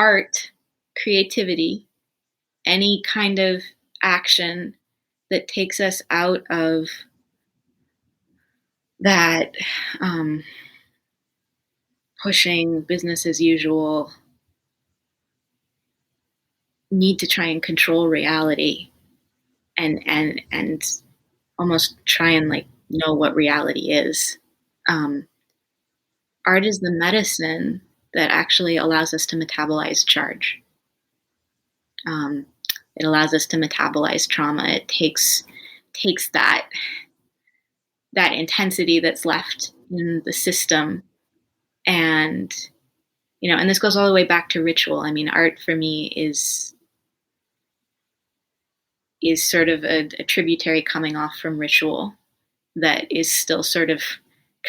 art, creativity, any kind of action that takes us out of that pushing business as usual need to try and control reality and almost try and like know what reality is. Art is the medicine that actually allows us to metabolize charge. It allows us to metabolize trauma. It takes that intensity that's left in the system, and and this goes all the way back to ritual. I mean, art for me is sort of a tributary coming off from ritual that is still sort of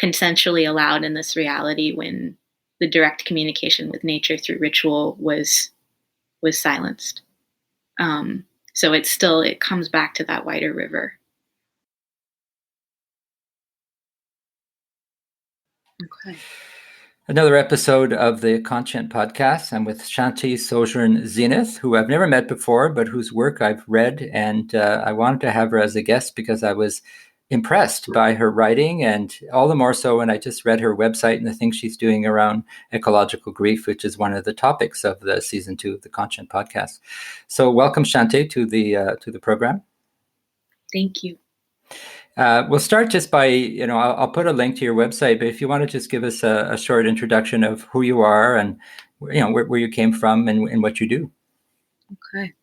consensually allowed in this reality when the direct communication with nature through ritual was silenced. So it comes back to that wider river. Okay. Another episode of the Conscient podcast. I'm with Shante Sojourn Zenith, who I've never met before, but whose work I've read. And I wanted to have her as a guest because I was impressed by her writing, and all the more so when I just read her website and the things she's doing around ecological grief, which is one of the topics of the season 2 of the Conscient podcast. So welcome, Shante, to the program. Thank you. We'll start just by, I'll put a link to your website, but if you want to just give us a short introduction of who you are and, where you came from and what you do. Okay.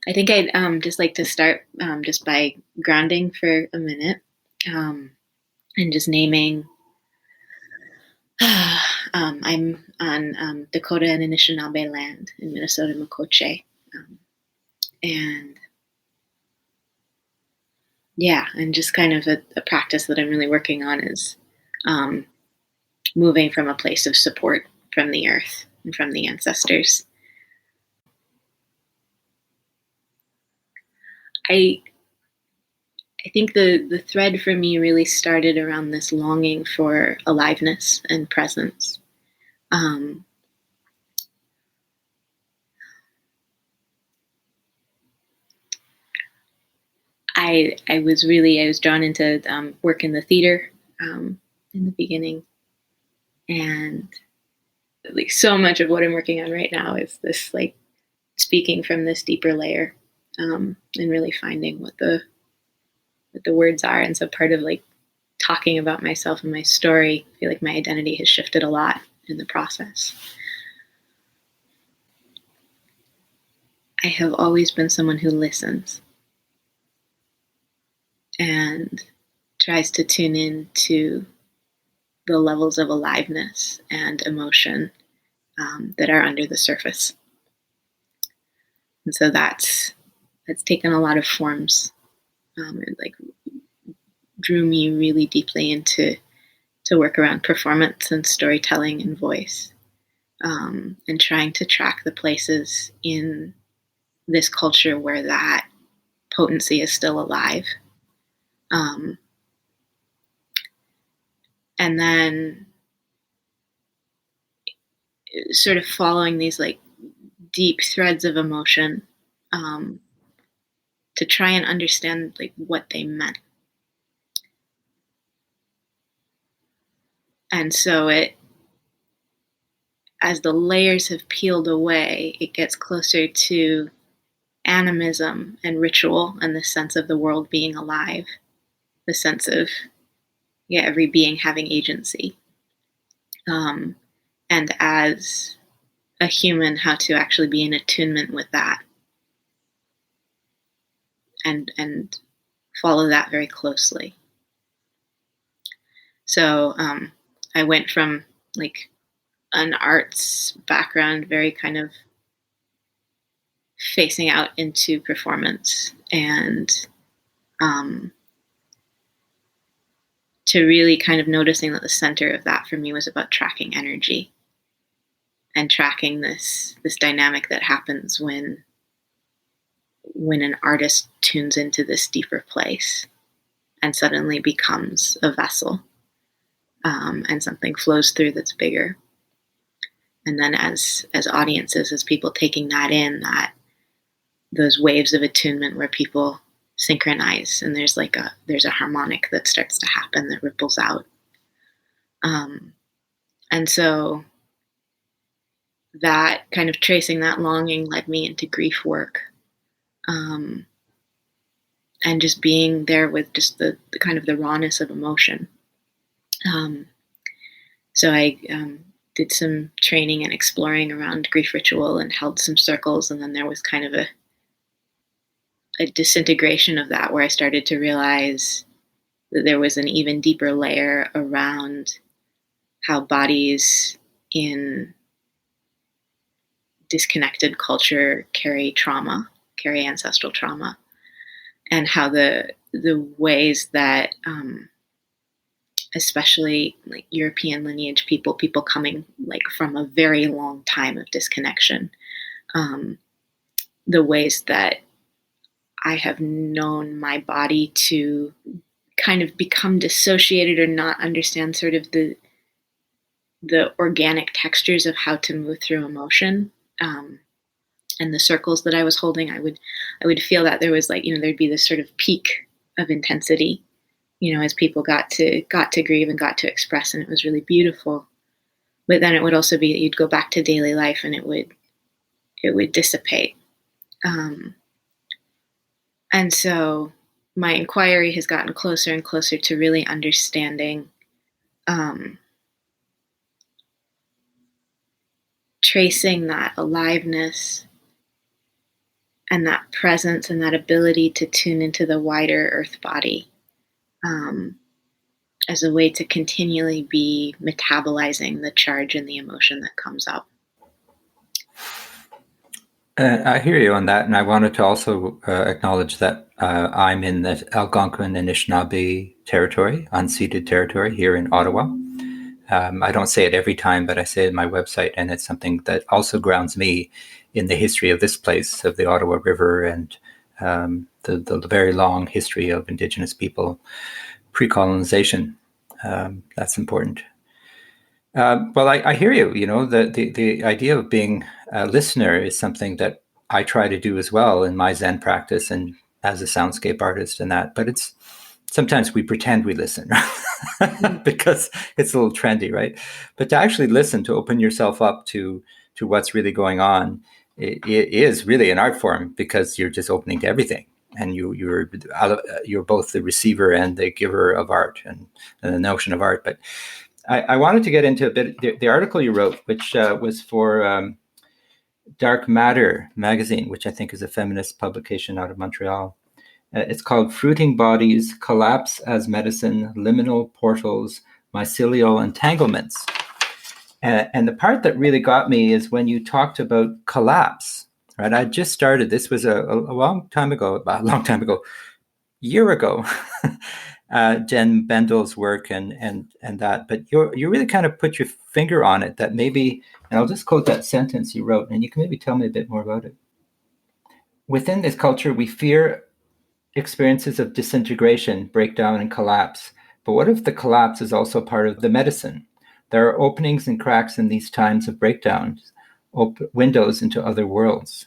I think I'd just like to start just by grounding for a minute and just naming. I'm on Dakota and Anishinaabe land in Minnesota, Makoche. And just kind of a practice that I'm really working on is moving from a place of support from the earth and from the ancestors. I think the thread for me really started around this longing for aliveness and presence. I was drawn into work in the theater in the beginning, and like so much of what I'm working on right now is this like speaking from this deeper layer, and really finding what the words are. And so part of like talking about myself and my story, I feel like my identity has shifted a lot in the process. I have always been someone who listens and tries to tune in to the levels of aliveness and emotion that are under the surface. And so that's taken a lot of forms. It like drew me really deeply into work around performance and storytelling and voice, and trying to track the places in this culture where that potency is still alive. And then sort of following these like deep threads of emotion to try and understand like what they meant. And so as the layers have peeled away, it gets closer to animism and ritual and the sense of the world being alive, the sense of every being having agency, and as a human, how to actually be in attunement with that and follow that very closely. So I went from like an arts background, very kind of facing out into performance, and to really kind of noticing that the center of that for me was about tracking energy and tracking this dynamic that happens when an artist tunes into this deeper place and suddenly becomes a vessel, and something flows through that's bigger. And then as audiences, as people taking that in, that those waves of attunement where people synchronize, and there's a harmonic that starts to happen that ripples out. And so that kind of tracing that longing led me into grief work, and just being there with just the kind of the rawness of emotion. So I did some training and exploring around grief ritual and held some circles, and then there was kind of a disintegration of that, where I started to realize that there was an even deeper layer around how bodies in disconnected culture carry ancestral trauma, and how the ways that especially like European lineage people coming like from a very long time of disconnection, the ways that I have known my body to kind of become dissociated or not understand sort of the organic textures of how to move through emotion. And the circles that I was holding, I would feel that there was like, there'd be this sort of peak of intensity, as people got to grieve and got to express, and it was really beautiful. But then it would also be that you'd go back to daily life and it would dissipate. And so my inquiry has gotten closer and closer to really understanding, tracing that aliveness and that presence and that ability to tune into the wider earth body, as a way to continually be metabolizing the charge and the emotion that comes up. I hear you on that, and I wanted to also acknowledge that I'm in the Algonquin Anishinaabe territory, unceded territory here in Ottawa. I don't say it every time, but I say it on my website, and it's something that also grounds me in the history of this place, of the Ottawa River, and the very long history of Indigenous people pre-colonization. That's important. Well, I hear you. The idea of being a listener is something that I try to do as well in my Zen practice and as a soundscape artist and that. But it's sometimes we pretend we listen because it's a little trendy, right? But to actually listen, to open yourself up to what's really going on, it is really an art form, because you're just opening to everything. And you're both the receiver and the giver of art, and the notion of art. But I wanted to get into a bit the article you wrote, which was for Dark Matter magazine, which I think is a feminist publication out of Montreal. It's called Fruiting Bodies, Collapse as Medicine, Liminal Portals, Mycelial Entanglements. And the part that really got me is when you talked about collapse, right? I just started, this was a long time ago, year ago, Jen Bendel's work and that, but you really kind of put your finger on it, that maybe, and I'll just quote that sentence you wrote, and you can maybe tell me a bit more about it. Within this culture, we fear experiences of disintegration, breakdown, and collapse. But what if the collapse is also part of the medicine? There are openings and cracks in these times of breakdowns, windows into other worlds.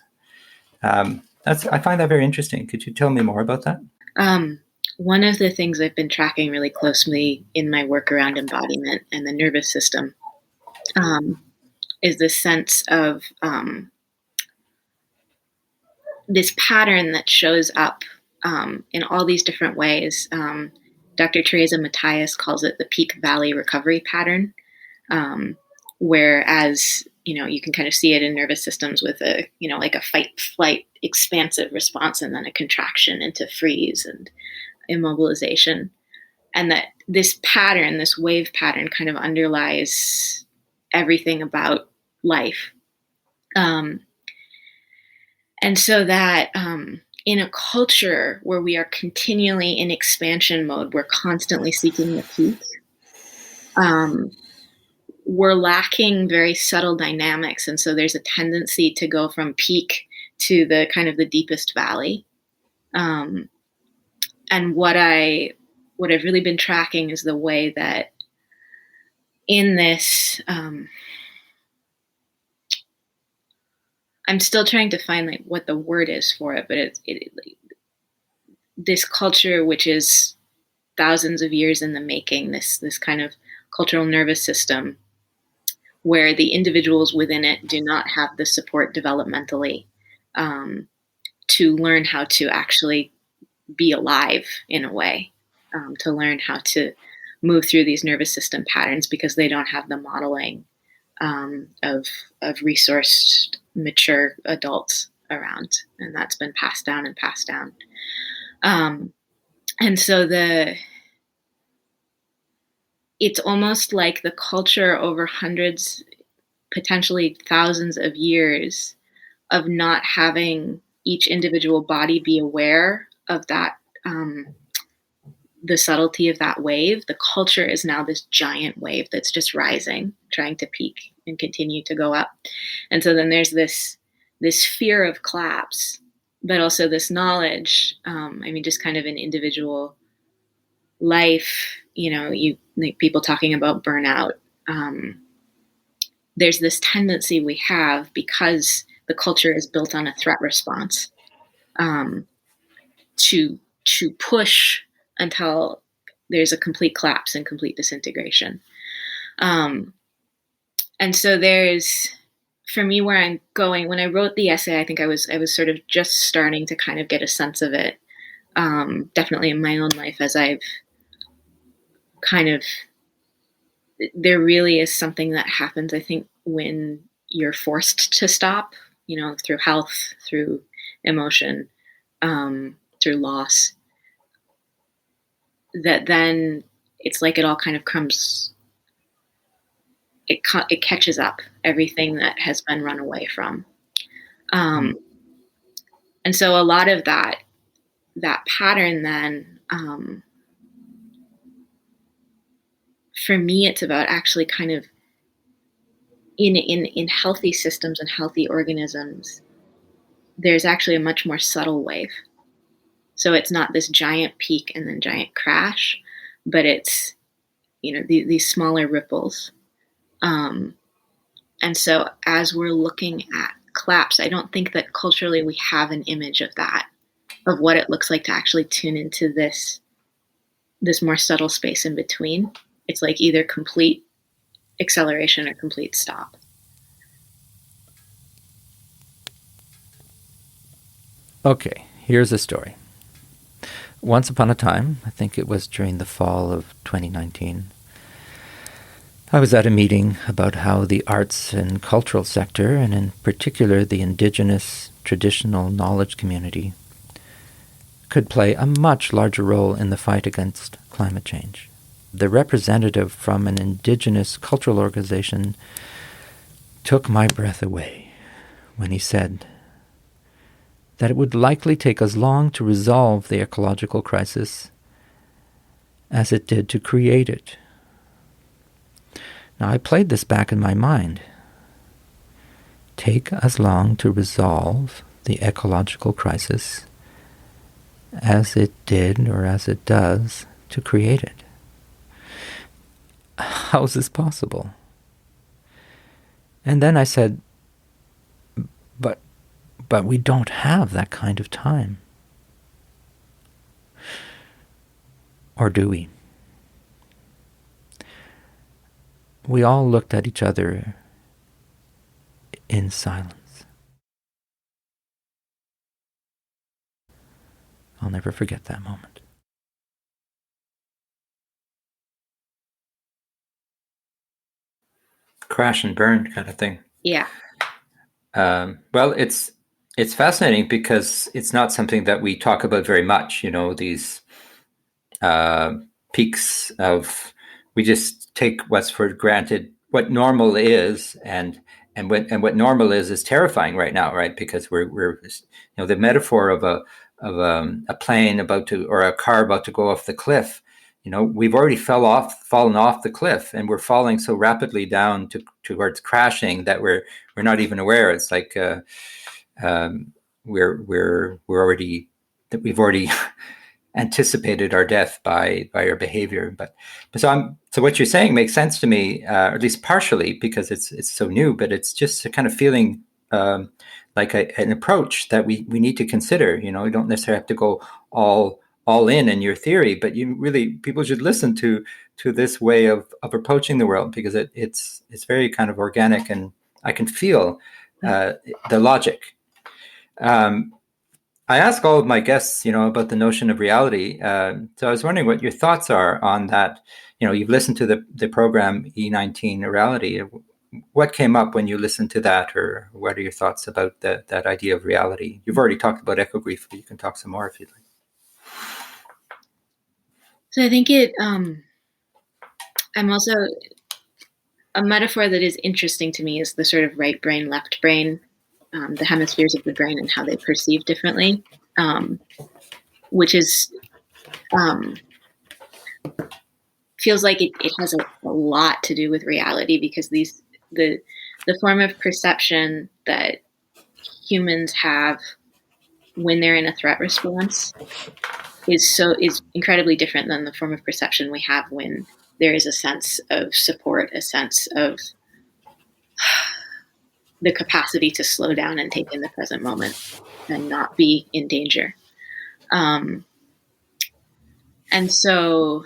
I find that very interesting. Could you tell me more about that? One of the things I've been tracking really closely in my work around embodiment and the nervous system, is this sense of this pattern that shows up in all these different ways. Dr. Teresa Matthias calls it the peak valley recovery pattern, whereas you can kind of see it in nervous systems with like a fight flight expansive response, and then a contraction into freeze and immobilization. And that this pattern, this wave pattern, kind of underlies everything about life. And so that in a culture where we are continually in expansion mode, we're constantly seeking the peak. We're lacking very subtle dynamics. And so there's a tendency to go from peak to the kind of the deepest valley. And what I've really been tracking is the way that in this I'm still trying to find like what the word is for it, but this culture, which is thousands of years in the making, this kind of cultural nervous system where the individuals within it do not have the support developmentally to learn how to actually be alive in a way, to learn how to move through these nervous system patterns because they don't have the modeling of resourced, mature adults around, and that's been passed down and passed down. And so it's almost like the culture over hundreds, potentially thousands of years of not having each individual body be aware of that, the subtlety of that wave. The culture is now this giant wave that's just rising, trying to peak and continue to go up. And so then there's this fear of collapse, but also this knowledge. Just kind of an individual life, you like people talking about burnout. There's this tendency we have because the culture is built on a threat response, to push until there's a complete collapse and complete disintegration. And so there's, for me, where I'm going, when I wrote the essay, I think I was sort of just starting to kind of get a sense of it. Definitely in my own life, as I've kind of, there really is something that happens, I think, when you're forced to stop, through health, through emotion, through loss, that then it's like it all kind of comes, it catches up everything that has been run away from. And so a lot of that pattern then, for me, it's about actually kind of in healthy systems and healthy organisms, there's actually a much more subtle wave. So it's not this giant peak and then giant crash, but it's, these smaller ripples. And so as we're looking at collapse, I don't think that culturally we have an image of that, of what it looks like to actually tune into this more subtle space in between. It's like either complete acceleration or complete stop. Okay, here's a story. Once upon a time, I think it was during the fall of 2019, I was at a meeting about how the arts and cultural sector, and in particular the indigenous traditional knowledge community, could play a much larger role in the fight against climate change. The representative from an indigenous cultural organization took my breath away when he said that it would likely take as long to resolve the ecological crisis as it did to create it. Now, I played this back in my mind. Take as long to resolve the ecological crisis as it did or as it does to create it. How is this possible? And then I said, but we don't have that kind of time. Or do we? We all looked at each other in silence. I'll never forget that moment. Crash and burn kind of thing. Yeah. Well, it's fascinating because it's not something that we talk about very much. These peaks of, we just take what's for granted, what normal is, and what normal is terrifying right now, right? Because we're the metaphor of a plane about to, or a car about to go off the cliff. We've already fallen off the cliff, and we're falling so rapidly down towards crashing that we're not even aware. It's like we're already, that we've already anticipated our death by our behavior. But so what you're saying makes sense to me, or at least partially, because it's so new. But it's just a kind of feeling like an approach that we need to consider. You don't necessarily have to go all in your theory, but people should listen to this way of approaching the world, because it's very kind of organic, and I can feel the logic. I ask all of my guests, about the notion of reality. So I was wondering what your thoughts are on that. You've listened to the program E19 Reality. What came up when you listened to that, or what are your thoughts about that idea of reality? You've already talked about echo grief, but you can talk some more if you'd like. So I think I'm also, a metaphor that is interesting to me is the sort of right brain, left brain, the hemispheres of the brain and how they perceive differently, which is, feels like it has a lot to do with reality, because the form of perception that humans have when they're in a threat response is incredibly different than the form of perception we have when there is a sense of support, a sense of the capacity to slow down and take in the present moment and not be in danger. And so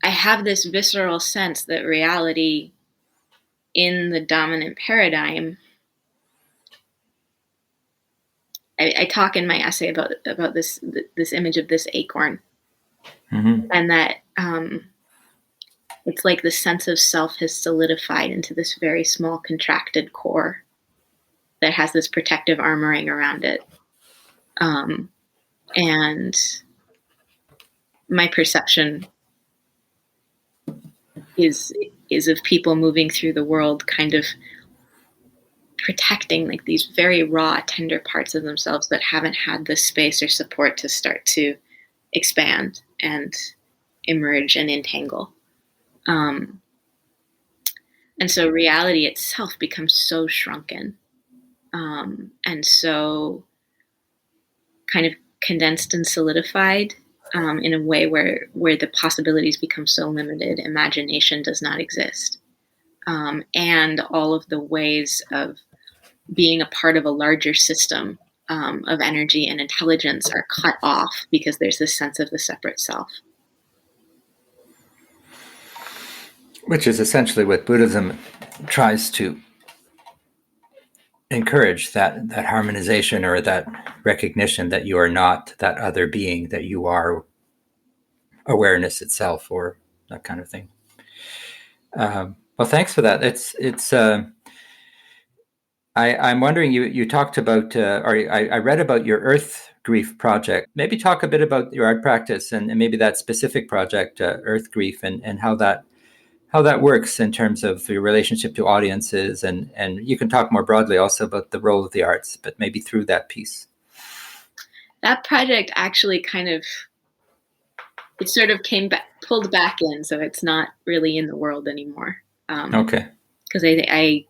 I have this visceral sense that reality in the dominant paradigm, I talk in my essay about this image of this acorn, mm-hmm. and that it's like the sense of self has solidified into this very small contracted core that has this protective armoring around it. And my perception is of people moving through the world kind of protecting like these very raw, tender parts of themselves that haven't had the space or support to start to expand and emerge and entangle. And so reality itself becomes so shrunken, and so kind of condensed and solidified, in a way where the possibilities become so limited, imagination does not exist. And all of the ways of being a part of a larger system of energy and intelligence are cut off, because there's this sense of the separate self. Which is essentially what Buddhism tries to encourage, that harmonization, or that recognition that you are not that other being, that you are awareness itself, or that kind of thing. Well, thanks for that. I'm wondering, you talked about, or I read about your Earth Grief project. Maybe talk a bit about your art practice and maybe that specific project, Earth Grief, and how that works in terms of your relationship to audiences, and you can talk more broadly also about the role of the arts, but maybe through that piece. That project actually it sort of pulled back in, so it's not really in the world anymore. Okay. Because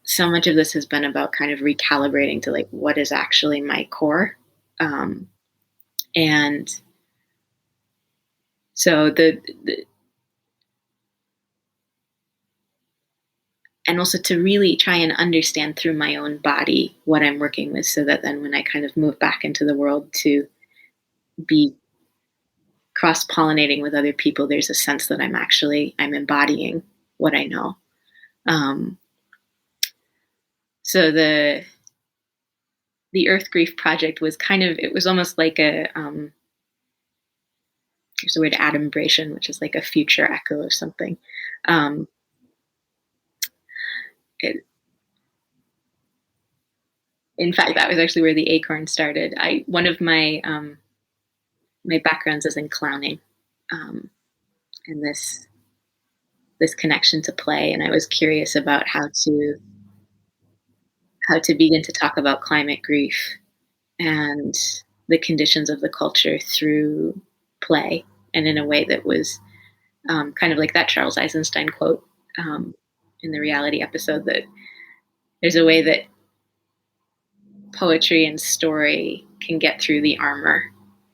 so much of this has been about kind of recalibrating to like what is actually my core, and so and also to really try and understand through my own body what I'm working with, so that then when I kind of move back into the world to be cross-pollinating with other people, there's a sense that I'm embodying what I know. So the Earth Grief project was it was almost like there's the word adumbration, which is like a future echo of something. In fact, that was actually where the acorn started. One of my backgrounds is in clowning, and this connection to play, and I was curious about how to begin to talk about climate grief and the conditions of the culture through play, and in a way that was kind of like that Charles Eisenstein quote in the reality episode, that there's a way that poetry and story can get through the armor,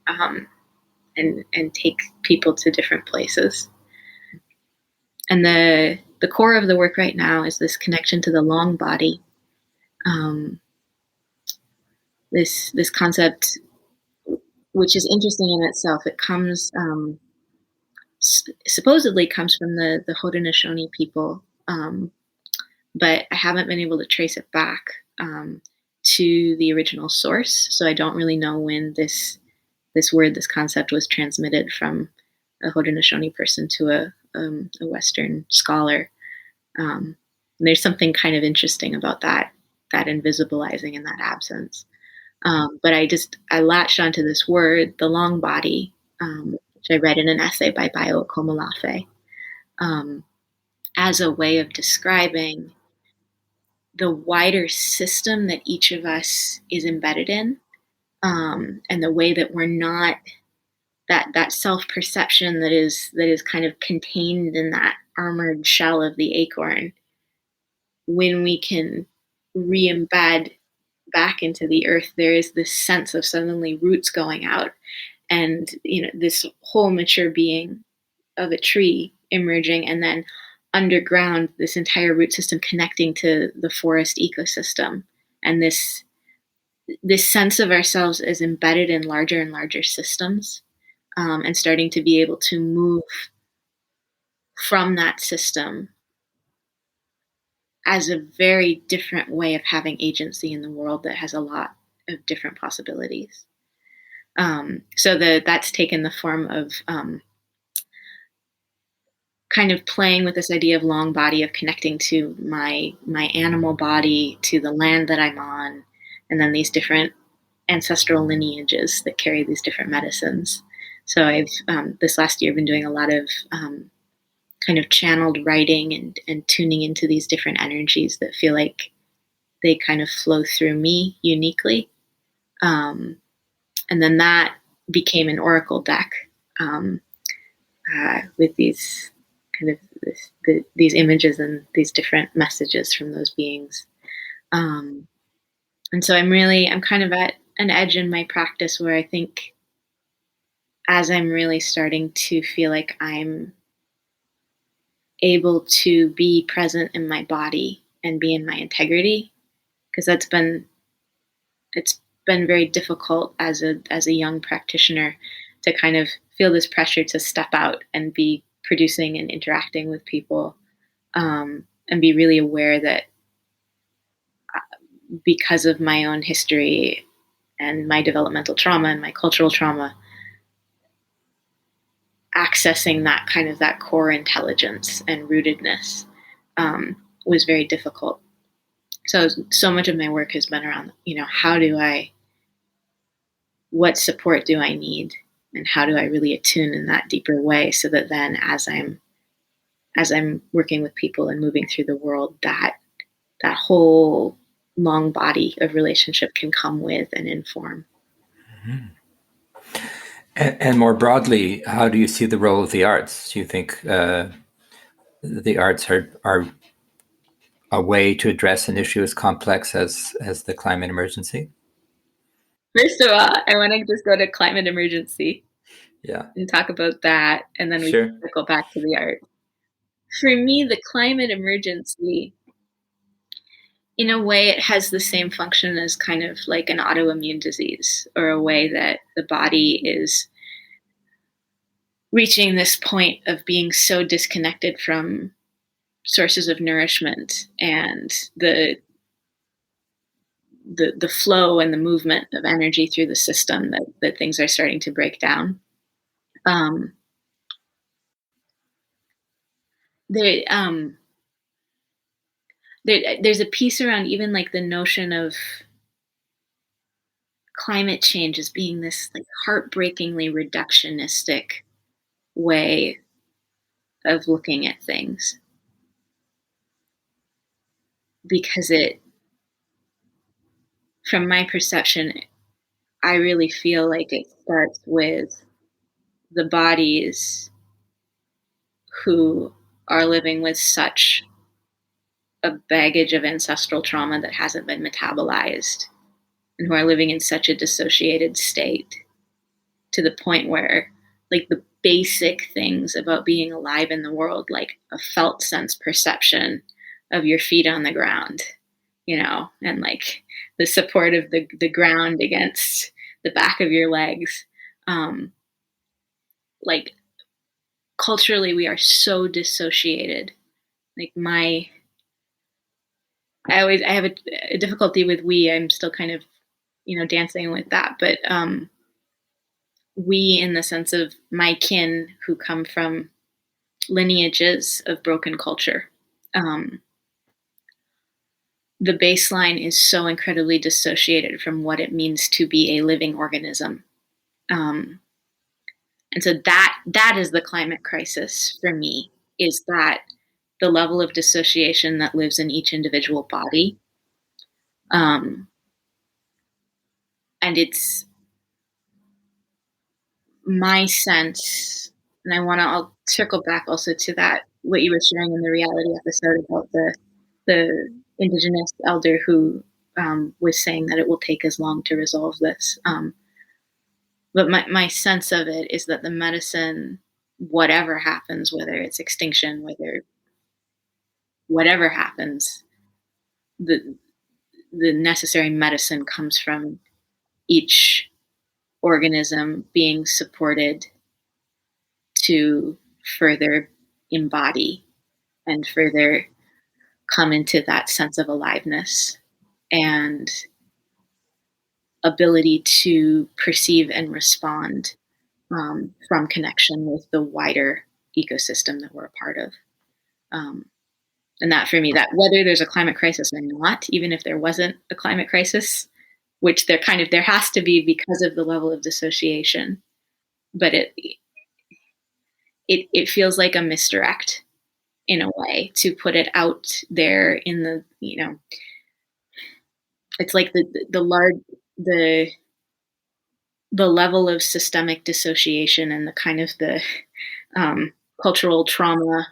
and take people to different places. And the the core of the work right now is this connection to the long body. This concept, which is interesting in itself, it comes supposedly comes from the Haudenosaunee people, but I haven't been able to trace it back to the original source. So I don't really know when this word, this concept, was transmitted from a Haudenosaunee person to a Western scholar. There's something kind of interesting about that invisibilizing and that absence. But I latched onto this word, the long body, which I read in an essay by Bayo Akomolafe, as a way of describing the wider system that each of us is embedded in, and the way that we're not that self-perception that is kind of contained in that armored shell of the acorn. When we can re-embed back into the earth, there is this sense of suddenly roots going out, and this whole mature being of a tree emerging, and then underground this entire root system connecting to the forest ecosystem, and this sense of ourselves as embedded in larger and larger systems, and starting to be able to move from that system as a very different way of having agency in the world that has a lot of different possibilities. So that's taken the form of kind of playing with this idea of long body, of connecting to my animal body, to the land that I'm on, and then these different ancestral lineages that carry these different medicines. So I've this last year been doing a lot of kind of channeled writing and tuning into these different energies that feel like they kind of flow through me uniquely. And then that became an oracle deck with these kind of these images and these different messages from those beings. And so I'm kind of at an edge in my practice where I think, as I'm really starting to feel like I'm able to be present in my body and be in my integrity, because it's been very difficult as a young practitioner to kind of feel this pressure to step out and be producing and interacting with people, and be really aware that because of my own history and my developmental trauma and my cultural trauma, accessing that core intelligence and rootedness was very difficult. So much of my work has been around, what support do I need, and how do I really attune in that deeper way, so that then as I'm working with people and moving through the world, that whole long body of relationship can come with and inform. Mm-hmm. And more broadly, how do you see the role of the arts? Do you think the arts are a way to address an issue as complex as the climate emergency? First of all, I want to just go to climate emergency, and talk about that, and then we can circle back to the art. For me, the climate emergency, in a way, it has the same function as kind of like an autoimmune disease, or a way that the body is reaching this point of being so disconnected from sources of nourishment and the flow and the movement of energy through the system, that things are starting to break down. There's a piece around even like the notion of climate change as being this like heartbreakingly reductionistic way of looking at things, because from my perception, I really feel like it starts with the bodies who are living with such a baggage of ancestral trauma that hasn't been metabolized, and who are living in such a dissociated state, to the point where like the basic things about being alive in the world, like a felt sense perception of your feet on the ground, and like the support of the ground against the back of your legs. Like culturally, we are so dissociated. Like I have a difficulty with we. I'm still kind of, dancing with that, but we in the sense of my kin who come from lineages of broken culture. Um, the baseline is so incredibly dissociated from what it means to be a living organism. Um, and so that is the climate crisis for me, is that the level of dissociation that lives in each individual body. Um, and it's my sense, and I'll circle back also to that, what you were sharing in the reality episode about the indigenous elder who was saying that it will take as long to resolve this. But my sense of it is that the medicine, whatever happens, whether it's extinction, whatever happens, the the necessary medicine comes from each organism being supported to further embody and further come into that sense of aliveness and ability to perceive and respond from connection with the wider ecosystem that we're a part of. Um, and that for me, that whether there's a climate crisis or not, even if there wasn't a climate crisis, which there has to be because of the level of dissociation, but it feels like a misdirect in a way to put it out there in the, it's like the the level of systemic dissociation and the kind of the cultural trauma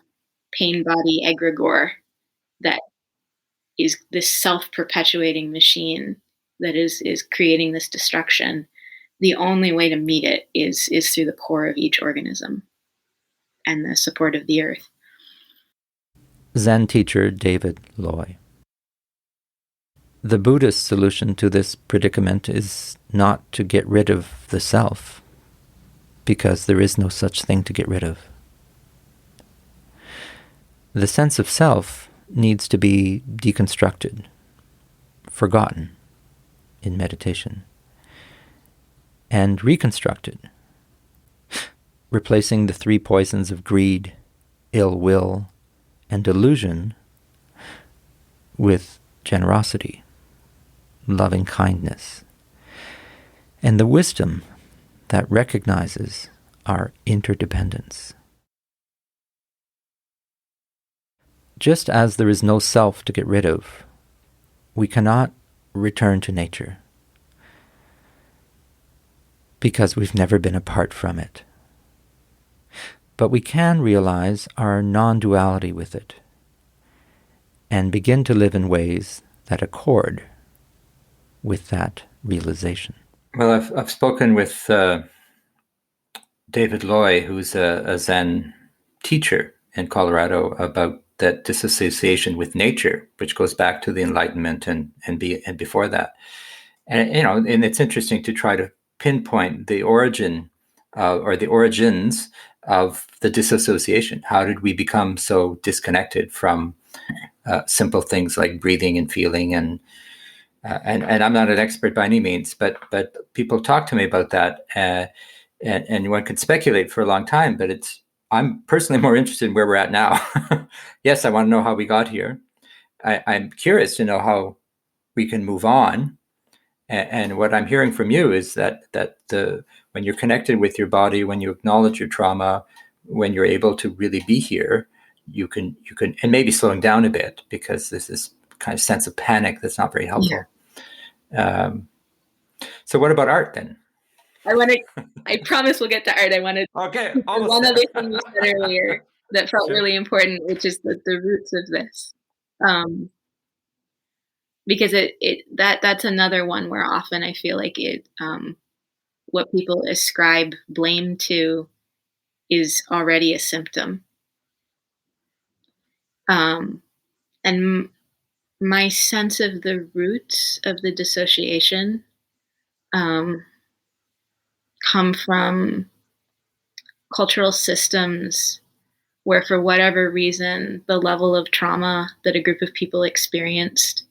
pain body egregore that is this self-perpetuating machine that is creating this destruction. The only way to meet it is through the core of each organism and the support of the earth. Zen teacher David Loy. The Buddhist solution to this predicament is not to get rid of the self, because there is no such thing to get rid of. The sense of self needs to be deconstructed, forgotten in meditation, and reconstructed, replacing the three poisons of greed, ill will, and delusion with generosity, loving kindness, and the wisdom that recognizes our interdependence. Just as there is no self to get rid of, we cannot return to nature because we've never been apart from it. But we can realize our non-duality with it and begin to live in ways that accord with that realization. Well, I've spoken with David Loy, who's a Zen teacher in Colorado, about that disassociation with nature, which goes back to the Enlightenment and before that. And it's interesting to try to pinpoint the origin or the origins of the disassociation. How did we become so disconnected from simple things like breathing and feeling and I'm not an expert by any means, but people talk to me about that, and one could speculate for a long time. But I'm personally more interested in where we're at now. Yes, I want to know how we got here. I'm curious to know how we can move on. And what I'm hearing from you is that when you're connected with your body, when you acknowledge your trauma, when you're able to really be here, you can, and maybe slowing down a bit, because this is kind of sense of panic that's not very helpful. Yeah. So what about art then? I promise we'll get to art. I wanted one other thing you said earlier that felt really important, which is the roots of this. Because that's another one where often I feel like what people ascribe blame to is already a symptom. And my sense of the roots of the dissociation come from cultural systems where, for whatever reason, the level of trauma that a group of people experienced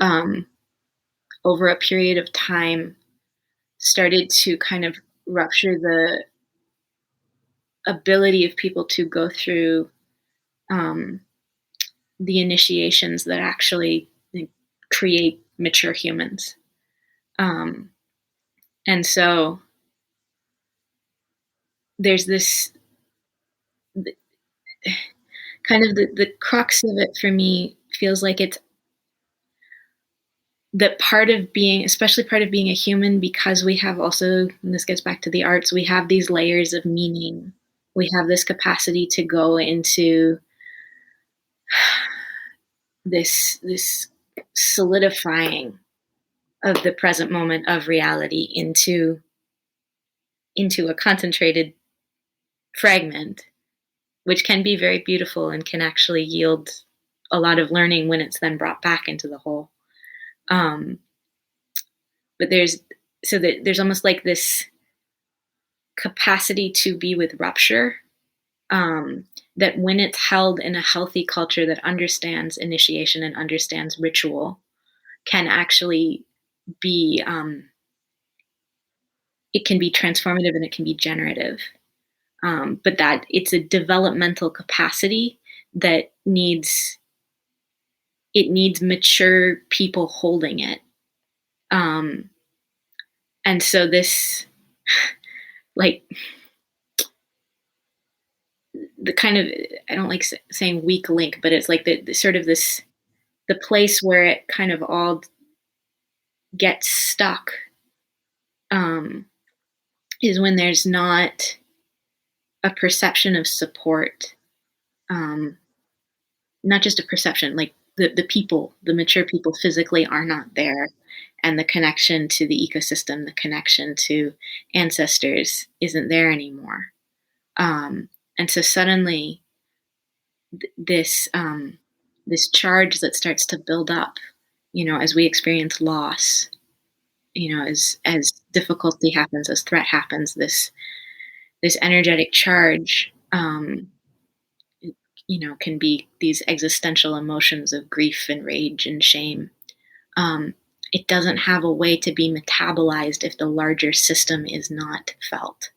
over a period of time started to kind of rupture the ability of people to go through the initiations that actually create mature humans. And so there's this kind of the crux of it for me feels like it's that part of being, especially part of being a human, because we have also, and this gets back to the arts, we have these layers of meaning. We have this capacity to go into this solidifying of the present moment of reality into a concentrated fragment, which can be very beautiful and can actually yield a lot of learning when it's then brought back into the whole. But there's almost like this capacity to be with rupture, that when it's held in a healthy culture that understands initiation and understands ritual, can actually be it can be transformative and it can be generative. But that it's a developmental capacity that needs mature people holding it. And so this, like, the kind of, I don't like saying weak link, but it's like the sort of this, the place where it kind of all gets stuck, is when there's not a perception of support, not just a perception, like the people, the mature people physically are not there, and the connection to the ecosystem, the connection to ancestors isn't there anymore. And so suddenly this charge that starts to build up, as we experience loss, as difficulty happens, as threat happens, this energetic charge, can be these existential emotions of grief and rage and shame. It doesn't have a way to be metabolized if the larger system is not felt.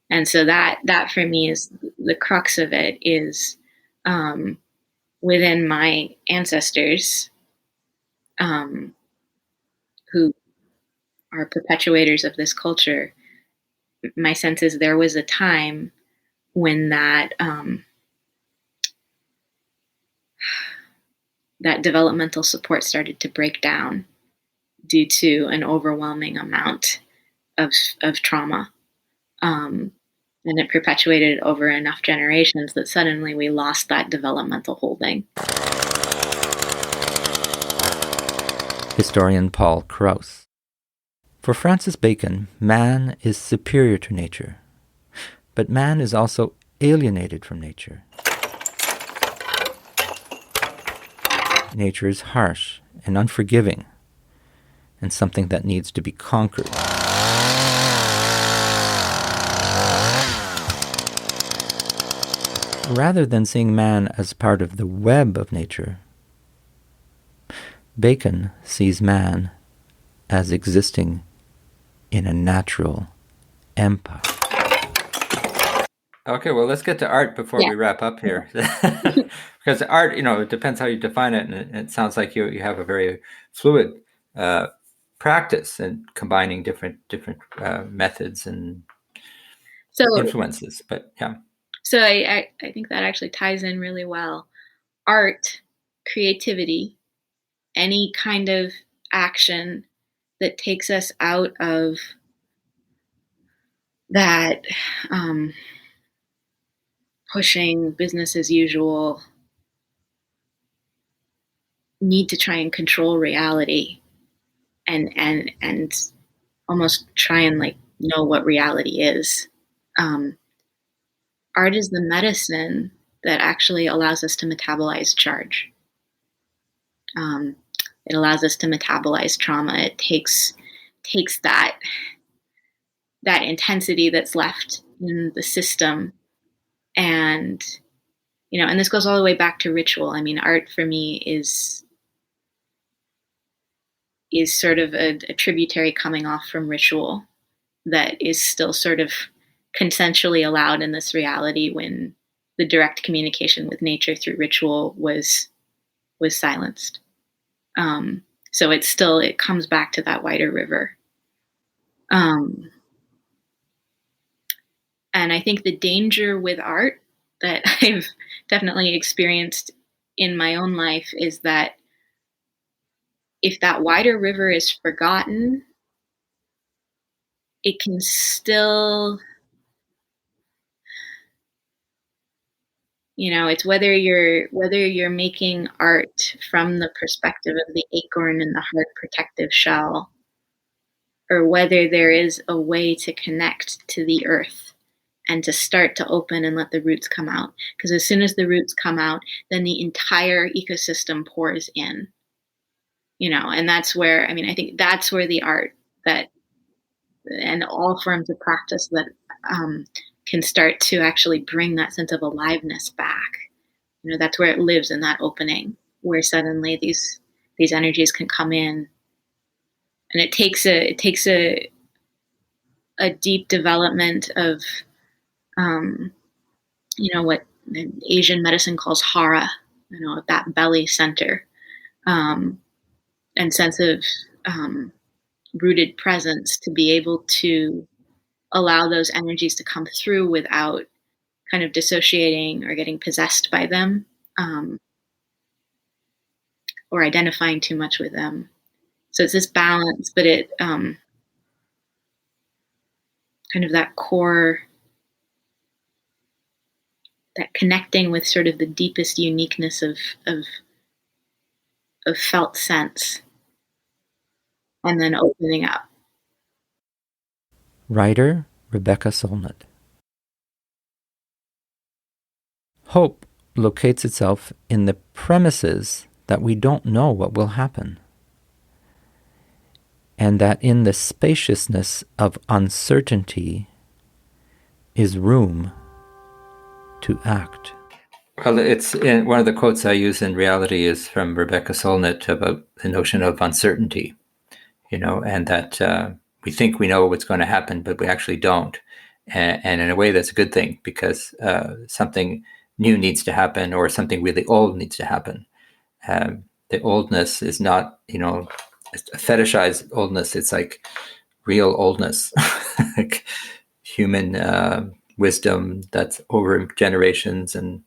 And so that for me is the crux of it, is within my ancestors, who are perpetuators of this culture. My sense is there was a time when that developmental support started to break down due to an overwhelming amount of trauma. And it perpetuated over enough generations that suddenly we lost that developmental holding. Historian Paul Krauss. For Francis Bacon, man is superior to nature, but man is also alienated from nature. Nature is harsh and unforgiving, and something that needs to be conquered. Rather than seeing man as part of the web of nature, Bacon sees man as existing in a natural empire. Okay, well, let's get to art before we wrap up here. Because art, it depends how you define it, and it sounds like you have a very fluid practice in combining different methods and influences. But yeah. So I think that actually ties in really well. Art, creativity, any kind of action that takes us out of that pushing business as usual need to try and control reality, and almost try and know what reality is. art is the medicine that actually allows us to metabolize charge. It allows us to metabolize trauma. It takes that intensity that's left in the system, and and this goes all the way back to ritual. I mean, art for me is sort of a tributary coming off from ritual that is still sort of consensually allowed in this reality when the direct communication with nature through ritual was silenced. So it comes back to that wider river. And I think the danger with art that I've definitely experienced in my own life is that if that wider river is forgotten, it can still, it's whether you're making art from the perspective of the acorn in the hard protective shell, or whether there is a way to connect to the earth and to start to open and let the roots come out. Because as soon as the roots come out, then the entire ecosystem pours in. And that's where, I think that's where the art that, and all forms of practice that can start to actually bring that sense of aliveness back. That's where it lives, in that opening, where suddenly these energies can come in. And it takes a deep development of, what Asian medicine calls hara, that belly center, and sense of rooted presence to be able to allow those energies to come through without kind of dissociating or getting possessed by them, or identifying too much with them. So it's this balance, but it kind of that core, that connecting with sort of the deepest uniqueness of felt sense, and then opening up. Writer Rebecca Solnit. Hope locates itself in the premises that we don't know what will happen, and that in the spaciousness of uncertainty is room to act. Well, it's one of the quotes I use in reality is from Rebecca Solnit about the notion of uncertainty, and that we think we know what's going to happen, but we actually don't. And in a way, that's a good thing, because something new needs to happen, or something really old needs to happen. The oldness is not, fetishized oldness. It's like real oldness, like human wisdom that's over generations and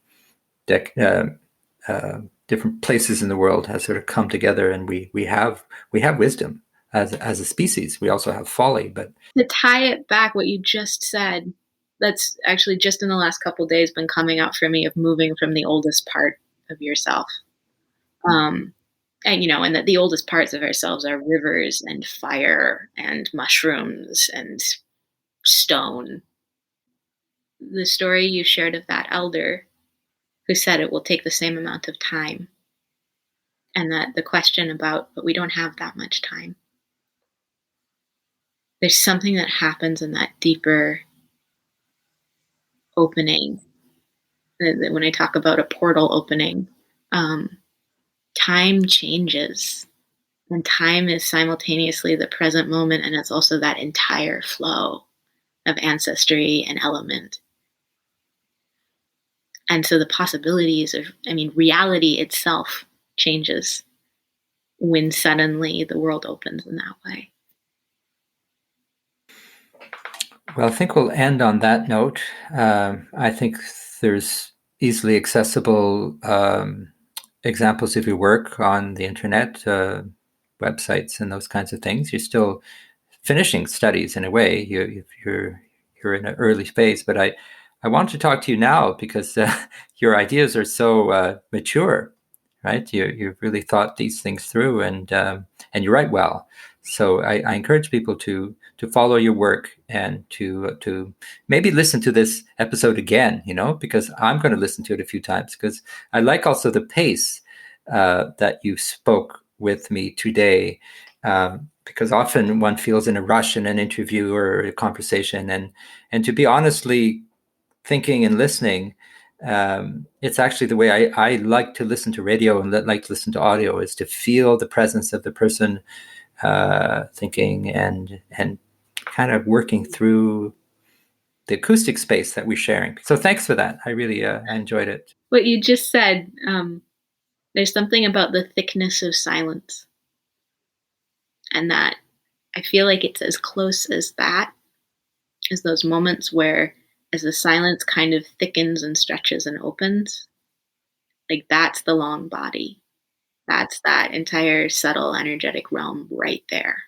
different places in the world has sort of come together, and we have wisdom as a species. We also have folly. But to tie it back, what you just said, that's actually just in the last couple of days been coming out for me, of moving from the oldest part of yourself. And and that the oldest parts of ourselves are rivers and fire and mushrooms and stone. The story you shared of that elder who said it will take the same amount of time, and that the question about, but we don't have that much time. There's something that happens in that deeper opening. When I talk about a portal opening, time changes, and time is simultaneously the present moment, and it's also that entire flow of ancestry and element. And so the possibilities of, reality itself changes when suddenly the world opens in that way. Well, I think we'll end on that note. I think there's easily accessible examples of your work on the internet, websites and those kinds of things. You're still finishing studies in a way. You're in an early phase, but I want to talk to you now because your ideas are so mature, right? You've really thought these things through, and you write well. So I encourage people to follow your work and to maybe listen to this episode again, because I'm going to listen to it a few times, because I like also the pace that you spoke with me today, because often one feels in a rush in an interview or a conversation, and to be honestly thinking and listening, it's actually the way I like to listen to radio and like to listen to audio, is to feel the presence of the person thinking and kind of working through the acoustic space that we're sharing. So thanks for that. I really I enjoyed it. What you just said, there's something about the thickness of silence, and that I feel like it's as close as that, as those moments where, as the silence kind of thickens and stretches and opens, like that's the long body. That's that entire subtle energetic realm right there.